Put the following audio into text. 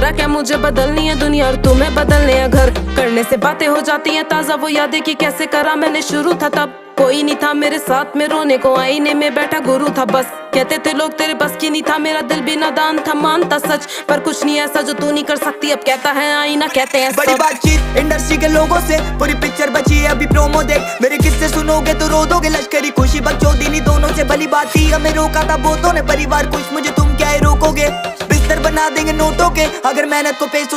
बोला क्या मुझे बदलनी है दुनिया और तुम्हें बदलने हैं घर। करने से बातें हो जाती हैं ताजा, वो यादें कि कैसे करा मैंने शुरू था तब। कोई नहीं था मेरे साथ में रोने को, आईने में बैठा गुरु था बस। कहते थे लोग तेरे बस की नहीं था, मेरा दिल भी नादान था, मानता सच। पर कुछ नहीं ऐसा जो तू नहीं कर सकती, अब कहता है आईना, कहते हैं बड़ी बातचीत इंडस्ट्री के लोगों से, पूरी पिक्चर बची है अभी प्रोमो देख। मेरे किस्से सुनोगे तो रो दोगे, लश्करी खुशी बकचोदी दोनों से भली बात थी। हमें रोका था बहुतों ने, परिवार कुछ मुझे तुम क्या रोकोगे। बिस्तर बना देंगे नोटों के, अगर मेहनत को पेश